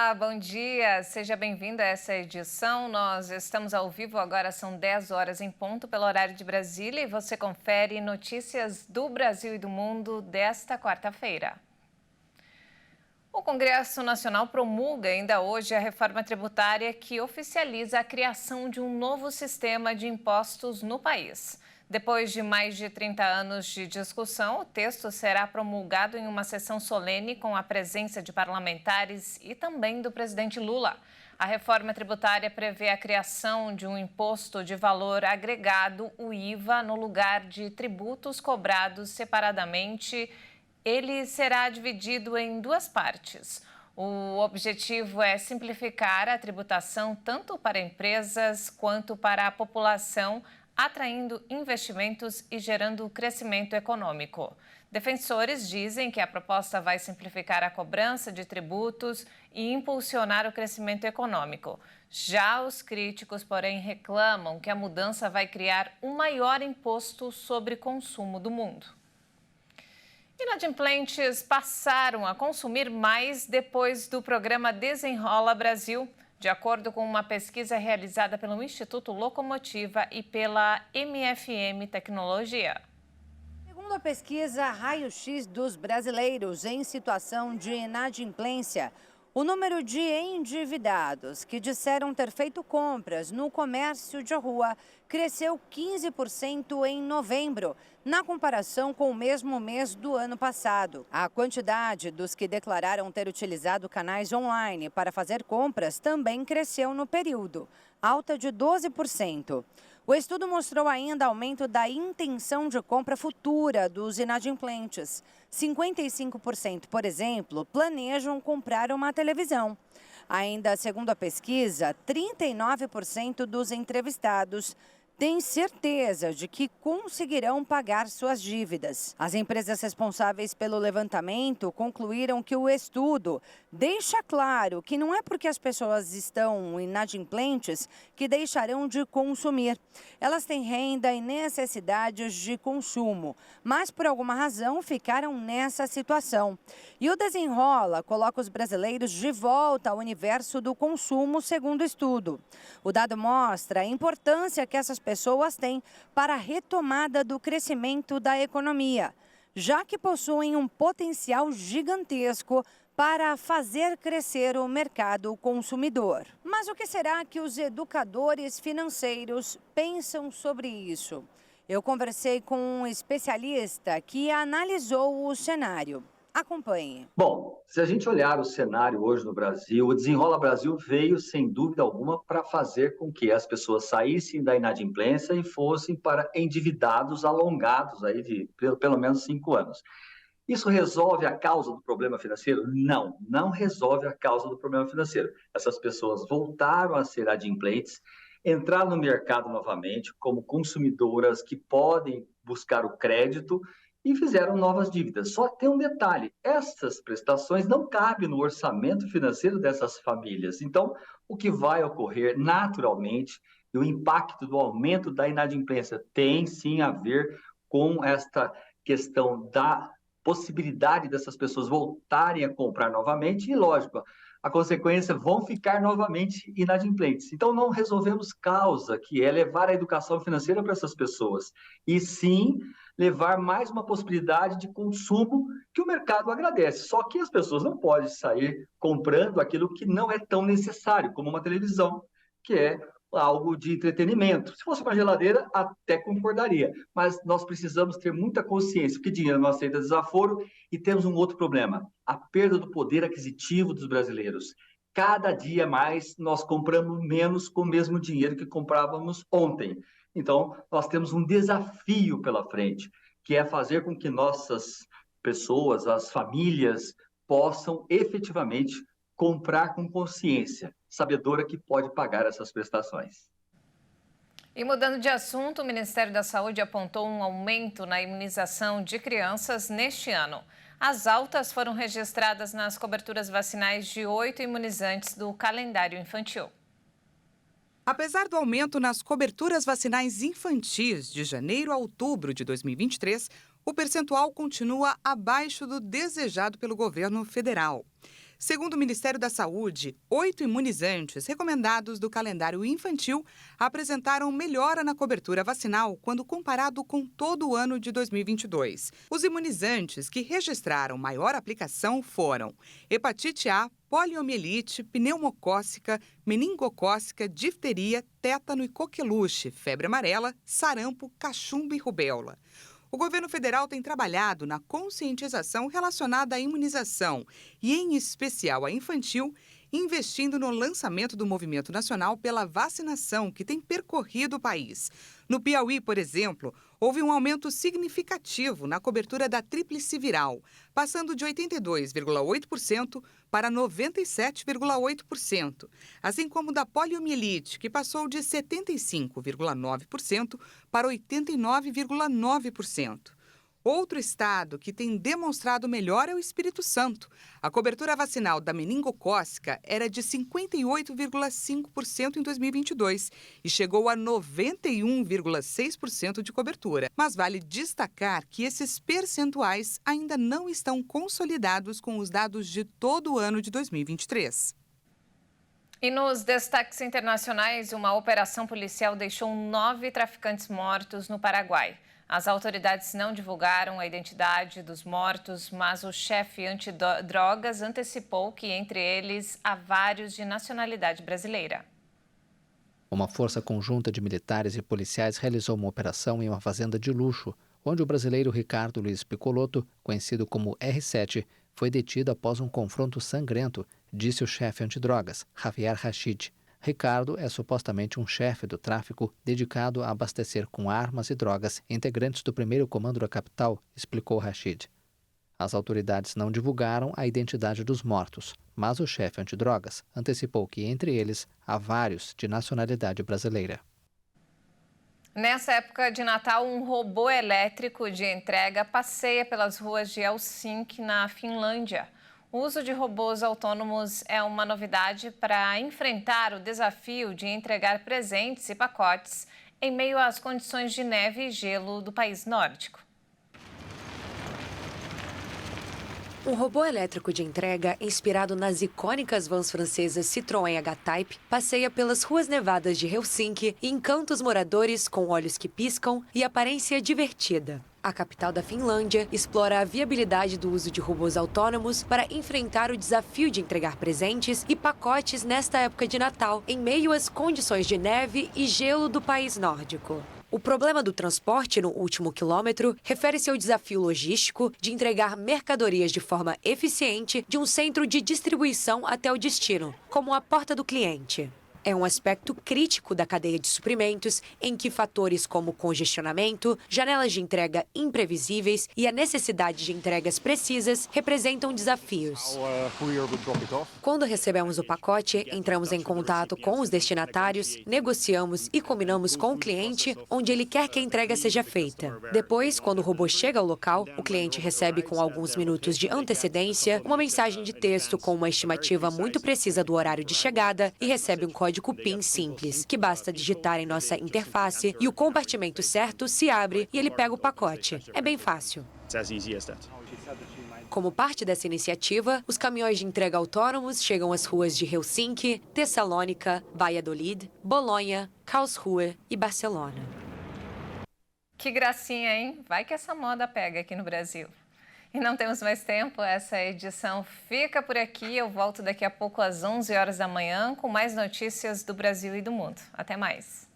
Olá, bom dia. Seja bem-vindo a essa edição. Nós estamos ao vivo agora, são 10 horas em ponto pelo horário de Brasília e você confere notícias do Brasil e do mundo desta quarta-feira. O Congresso Nacional promulga ainda hoje a reforma tributária que oficializa a criação de um novo sistema de impostos no país. Depois de mais de 30 anos de discussão, o texto será promulgado em uma sessão solene com a presença de parlamentares e também do presidente Lula. A reforma tributária prevê a criação de um imposto de valor agregado, o IVA, no lugar de tributos cobrados separadamente. Ele será dividido em duas partes. O objetivo é simplificar a tributação tanto para empresas quanto para a população, atraindo investimentos e gerando crescimento econômico. Defensores dizem que a proposta vai simplificar a cobrança de tributos e impulsionar o crescimento econômico. Já os críticos, porém, reclamam que a mudança vai criar o maior imposto sobre consumo do mundo. Inadimplentes passaram a consumir mais depois do programa Desenrola Brasil. De acordo com uma pesquisa realizada pelo Instituto Locomotiva e pela MFM Tecnologia. Segundo a pesquisa Raio-X dos brasileiros em situação de inadimplência, o número de endividados que disseram ter feito compras no comércio de rua cresceu 15% em novembro, na comparação com o mesmo mês do ano passado. A quantidade dos que declararam ter utilizado canais online para fazer compras também cresceu no período, alta de 12%. O estudo mostrou ainda aumento da intenção de compra futura dos inadimplentes. 55%, por exemplo, planejam comprar uma televisão. Ainda segundo a pesquisa, 39% dos entrevistados têm certeza de que conseguirão pagar suas dívidas. As empresas responsáveis pelo levantamento concluíram que o estudo deixa claro que não é porque as pessoas estão inadimplentes que deixarão de consumir. Elas têm renda e necessidades de consumo, mas por alguma razão ficaram nessa situação. E o Desenrola coloca os brasileiros de volta ao universo do consumo, segundo o estudo. O dado mostra a importância que essas pessoas têm para a retomada do crescimento da economia, já que possuem um potencial gigantesco para fazer crescer o mercado consumidor. Mas o que será que os educadores financeiros pensam sobre isso? Eu conversei com um especialista que analisou o cenário. Acompanhe. Bom, se a gente olhar o cenário hoje no Brasil, o Desenrola Brasil veio, sem dúvida alguma, para fazer com que as pessoas saíssem da inadimplência e fossem para endividados alongados aí de pelo menos 5 anos. Isso resolve a causa do problema financeiro? Não, não resolve a causa do problema financeiro. Essas pessoas voltaram a ser adimplentes, entraram no mercado novamente como consumidoras que podem buscar o crédito e fizeram novas dívidas. Só tem um detalhe: essas prestações não cabem no orçamento financeiro dessas famílias. Então, o que vai ocorrer naturalmente, e o impacto do aumento da inadimplência tem sim a ver com esta questão da possibilidade dessas pessoas voltarem a comprar novamente, e lógico, a consequência vão ficar novamente inadimplentes. Então, não resolvemos causa, que é levar a educação financeira para essas pessoas, e sim levar mais uma possibilidade de consumo que o mercado agradece. Só que as pessoas não podem sair comprando aquilo que não é tão necessário, como uma televisão, que é algo de entretenimento. Se fosse uma geladeira, até concordaria, mas nós precisamos ter muita consciência, porque dinheiro não aceita desaforo, e temos um outro problema: a perda do poder aquisitivo dos brasileiros. Cada dia mais nós compramos menos com o mesmo dinheiro que comprávamos ontem. Então, nós temos um desafio pela frente, que é fazer com que nossas pessoas, as famílias, possam efetivamente comprar com consciência, sabedora que pode pagar essas prestações. E mudando de assunto, o Ministério da Saúde apontou um aumento na imunização de crianças neste ano. As altas foram registradas nas coberturas vacinais de 8 imunizantes do calendário infantil. Apesar do aumento nas coberturas vacinais infantis de janeiro a outubro de 2023, o percentual continua abaixo do desejado pelo governo federal. Segundo o Ministério da Saúde, 8 imunizantes recomendados do calendário infantil apresentaram melhora na cobertura vacinal quando comparado com todo o ano de 2022. Os imunizantes que registraram maior aplicação foram hepatite A, poliomielite, pneumocócica, meningocócica, difteria, tétano e coqueluche, febre amarela, sarampo, cachumba e rubéola. O governo federal tem trabalhado na conscientização relacionada à imunização e, em especial, à infantil, investindo no lançamento do Movimento Nacional pela Vacinação, que tem percorrido o país. No Piauí, por exemplo, houve um aumento significativo na cobertura da tríplice viral, passando de 82,8% para 97,8%, assim como da poliomielite, que passou de 75,9% para 89,9%. Outro estado que tem demonstrado melhor é o Espírito Santo. A cobertura vacinal da meningocócica era de 58,5% em 2022 e chegou a 91,6% de cobertura. Mas vale destacar que esses percentuais ainda não estão consolidados com os dados de todo o ano de 2023. E nos destaques internacionais, uma operação policial deixou 9 traficantes mortos no Paraguai. As autoridades não divulgaram a identidade dos mortos, mas o chefe antidrogas antecipou que, entre eles, há vários de nacionalidade brasileira. Uma força conjunta de militares e policiais realizou uma operação em uma fazenda de luxo, onde o brasileiro Ricardo Luiz Piccolotto, conhecido como R7, foi detido após um confronto sangrento, disse o chefe antidrogas, Javier Rachid. Ricardo é supostamente um chefe do tráfico dedicado a abastecer com armas e drogas integrantes do primeiro comando da capital, explicou Rachid. As autoridades não divulgaram a identidade dos mortos, mas o chefe antidrogas antecipou que, entre eles, há vários de nacionalidade brasileira. Nessa época de Natal, um robô elétrico de entrega passeia pelas ruas de Helsinki, na Finlândia. O uso de robôs autônomos é uma novidade para enfrentar o desafio de entregar presentes e pacotes em meio às condições de neve e gelo do país nórdico. Um robô elétrico de entrega, inspirado nas icônicas vans francesas Citroën H-Type, passeia pelas ruas nevadas de Helsinki e encanta os moradores com olhos que piscam e aparência divertida. A capital da Finlândia explora a viabilidade do uso de robôs autônomos para enfrentar o desafio de entregar presentes e pacotes nesta época de Natal, em meio às condições de neve e gelo do país nórdico. O problema do transporte no último quilômetro refere-se ao desafio logístico de entregar mercadorias de forma eficiente de um centro de distribuição até o destino, como a porta do cliente. É um aspecto crítico da cadeia de suprimentos em que fatores como congestionamento, janelas de entrega imprevisíveis e a necessidade de entregas precisas representam desafios. Quando recebemos o pacote, entramos em contato com os destinatários, negociamos e combinamos com o cliente onde ele quer que a entrega seja feita. Depois, quando o robô chega ao local, o cliente recebe com alguns minutos de antecedência uma mensagem de texto com uma estimativa muito precisa do horário de chegada e recebe um código PIN simples, que basta digitar em nossa interface e o compartimento certo se abre e ele pega o pacote. É bem fácil. Como parte dessa iniciativa, os caminhões de entrega autônomos chegam às ruas de Helsinki, Tessalônica, Valladolid, Bolonha, Karlsruhe e Barcelona. Que gracinha, hein? Vai que essa moda pega aqui no Brasil. E não temos mais tempo, essa edição fica por aqui. Eu volto daqui a pouco às 11 horas da manhã com mais notícias do Brasil e do mundo. Até mais.